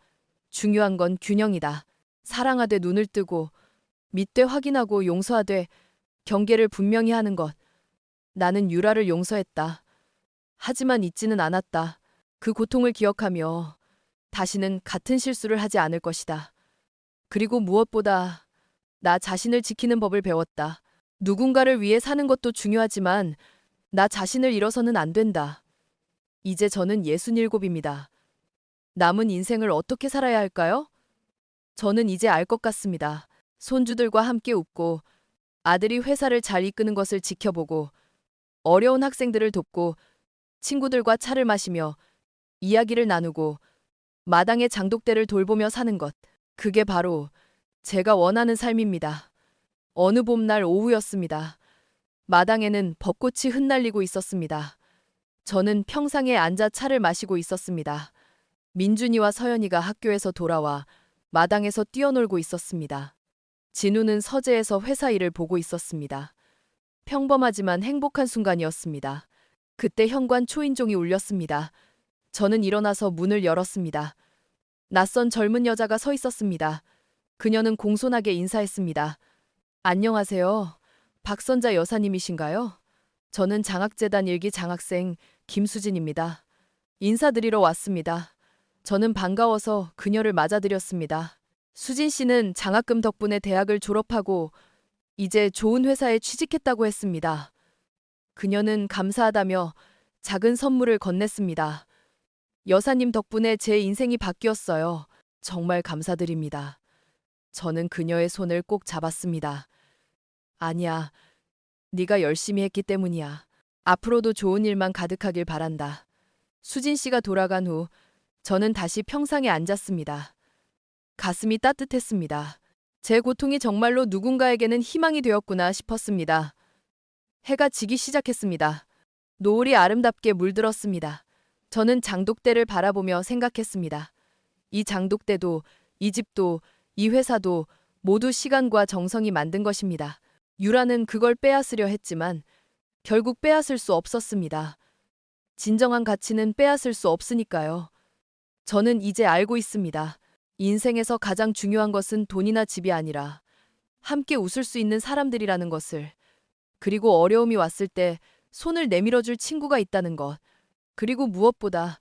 중요한 건 균형이다. 사랑하되 눈을 뜨고 믿되 확인하고 용서하되 경계를 분명히 하는 것. 나는 유라를 용서했다. 하지만 잊지는 않았다. 그 고통을 기억하며 다시는 같은 실수를 하지 않을 것이다. 그리고 무엇보다 나 자신을 지키는 법을 배웠다. 누군가를 위해 사는 것도 중요하지만 나 자신을 잃어서는 안 된다. 이제 저는 67입니다. 남은 인생을 어떻게 살아야 할까요? 저는 이제 알 것 같습니다. 손주들과 함께 웃고 아들이 회사를 잘 이끄는 것을 지켜보고 어려운 학생들을 돕고 친구들과 차를 마시며 이야기를 나누고 마당의 장독대를 돌보며 사는 것. 그게 바로 제가 원하는 삶입니다. 어느 봄날 오후였습니다. 마당에는 벚꽃이 흩날리고 있었습니다. 저는 평상에 앉아 차를 마시고 있었습니다. 민준이와 서연이가 학교에서 돌아와 마당에서 뛰어놀고 있었습니다. 진우는 서재에서 회사 일을 보고 있었습니다. 평범하지만 행복한 순간이었습니다. 그때 현관 초인종이 울렸습니다. 저는 일어나서 문을 열었습니다. 낯선 젊은 여자가 서 있었습니다. 그녀는 공손하게 인사했습니다. 안녕하세요. 박선자 여사님이신가요? 저는 장학재단 일기 장학생 김수진입니다. 인사드리러 왔습니다. 저는 반가워서 그녀를 맞아드렸습니다. 수진 씨는 장학금 덕분에 대학을 졸업하고 이제 좋은 회사에 취직했다고 했습니다. 그녀는 감사하다며 작은 선물을 건넸습니다. 여사님 덕분에 제 인생이 바뀌었어요. 정말 감사드립니다. 저는 그녀의 손을 꼭 잡았습니다. 아니야, 네가 열심히 했기 때문이야. 앞으로도 좋은 일만 가득하길 바란다. 수진 씨가 돌아간 후 저는 다시 평상에 앉았습니다. 가슴이 따뜻했습니다. 제 고통이 정말로 누군가에게는 희망이 되었구나 싶었습니다. 해가 지기 시작했습니다. 노을이 아름답게 물들었습니다. 저는 장독대를 바라보며 생각했습니다. 이 장독대도, 이 집도, 이 회사도 모두 시간과 정성이 만든 것입니다. 유라는 그걸 빼앗으려 했지만 결국 빼앗을 수 없었습니다. 진정한 가치는 빼앗을 수 없으니까요. 저는 이제 알고 있습니다. 인생에서 가장 중요한 것은 돈이나 집이 아니라 함께 웃을 수 있는 사람들이라는 것을, 그리고 어려움이 왔을 때 손을 내밀어줄 친구가 있다는 것, 그리고 무엇보다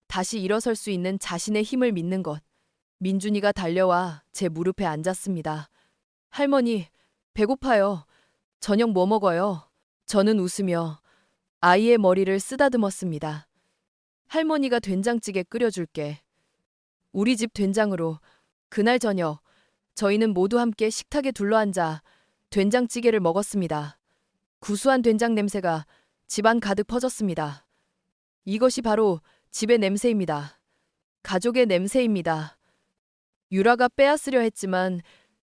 다시 일어설 수 있는 자신의 힘을 믿는 것. 민준이가 달려와 제 무릎에 앉았습니다. 할머니, 배고파요. 저녁 뭐 먹어요? 저는 웃으며 아이의 머리를 쓰다듬었습니다. 할머니가 된장찌개 끓여줄게. 우리 집 된장으로. 그날 저녁, 저희는 모두 함께 식탁에 둘러앉아 된장찌개를 먹었습니다. 구수한 된장 냄새가 집안 가득 퍼졌습니다. 이것이 바로 집의 냄새입니다. 가족의 냄새입니다. 유라가 빼앗으려 했지만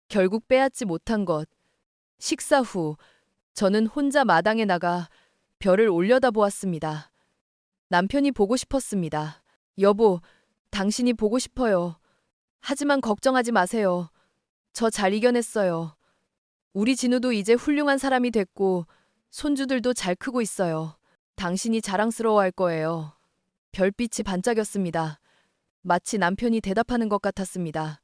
결국 빼앗지 못한 것. 식사 후 저는 혼자 마당에 나가 별을 올려다보았습니다. 남편이 보고 싶었습니다. 여보, 당신이 보고 싶어요. 하지만 걱정하지 마세요. 저 잘 이겨냈어요. 우리 진우도 이제 훌륭한 사람이 됐고 손주들도 잘 크고 있어요. 당신이 자랑스러워할 거예요. 별빛이 반짝였습니다. 마치 남편이 대답하는 것 같았습니다.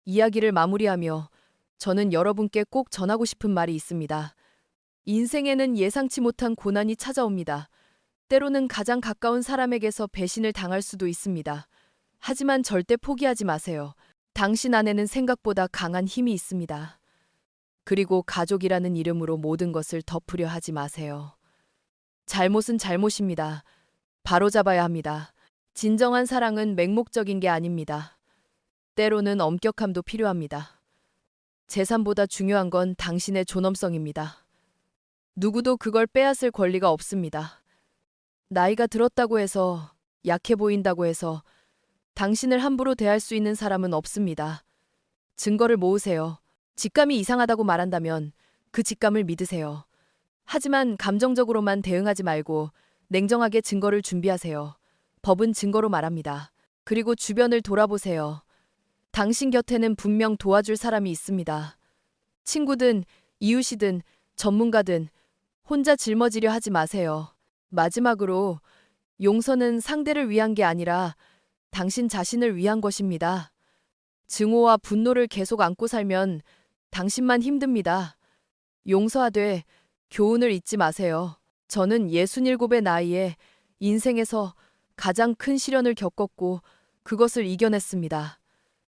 이야기를 마무리하며 저는 여러분께 꼭 전하고 싶은 말이 있습니다. 인생에는 예상치 못한 고난이 찾아옵니다. 때로는 가장 가까운 사람에게서 배신을 당할 수도 있습니다. 하지만 절대 포기하지 마세요. 당신 안에는 생각보다 강한 힘이 있습니다. 그리고 가족이라는 이름으로 모든 것을 덮으려 하지 마세요. 잘못은 잘못입니다. 바로잡아야 합니다. 진정한 사랑은 맹목적인 게 아닙니다. 때로는 엄격함도 필요합니다. 재산보다 중요한 건 당신의 존엄성입니다. 누구도 그걸 빼앗을 권리가 없습니다. 나이가 들었다고 해서, 약해 보인다고 해서 당신을 함부로 대할 수 있는 사람은 없습니다. 증거를 모으세요. 직감이 이상하다고 말한다면 그 직감을 믿으세요. 하지만 감정적으로만 대응하지 말고 냉정하게 증거를 준비하세요. 법은 증거로 말합니다. 그리고 주변을 돌아보세요. 당신 곁에는 분명 도와줄 사람이 있습니다. 친구든 이웃이든 전문가든 혼자 짊어지려 하지 마세요. 마지막으로, 용서는 상대를 위한 게 아니라 당신 자신을 위한 것입니다. 증오와 분노를 계속 안고 살면 당신만 힘듭니다. 용서하되 교훈을 잊지 마세요. 저는 67의 나이에 인생에서 가장 큰 시련을 겪었고 그것을 이겨냈습니다.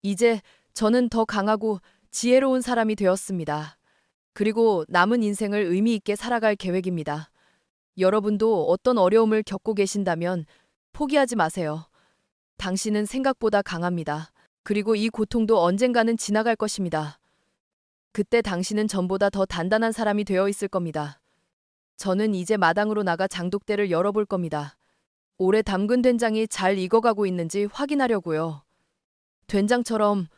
이제 저는 더 강하고 지혜로운 사람이 되었습니다. 그리고 남은 인생을 의미 있게 살아갈 계획입니다. 여러분도 어떤 어려움을 겪고 계신다면 포기하지 마세요. 당신은 생각보다 강합니다. 그리고 이 고통도 언젠가는 지나갈 것입니다. 그때 당신은 전보다 더 단단한 사람이 되어 있을 겁니다. 저는 이제 마당으로 나가 장독대를 열어볼 겁니다. 오래 담근 된장이 잘 익어가고 있는지 확인하려고요. 된장처럼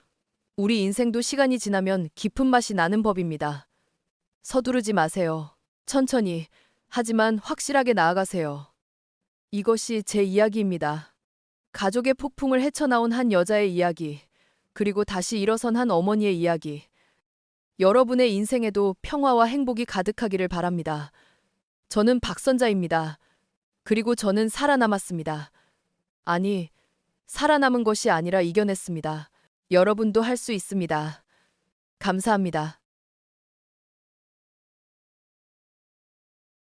우리 인생도 시간이 지나면 깊은 맛이 나는 법입니다. 서두르지 마세요. 천천히, 하지만 확실하게 나아가세요. 이것이 제 이야기입니다. 가족의 폭풍을 헤쳐나온 한 여자의 이야기, 그리고 다시 일어선 한 어머니의 이야기. 여러분의 인생에도 평화와 행복이 가득하기를 바랍니다. 저는 박선자입니다. 그리고 저는 살아남았습니다. 아니, 살아남은 것이 아니라 이겨냈습니다. 여러분도 할 수 있습니다. 감사합니다.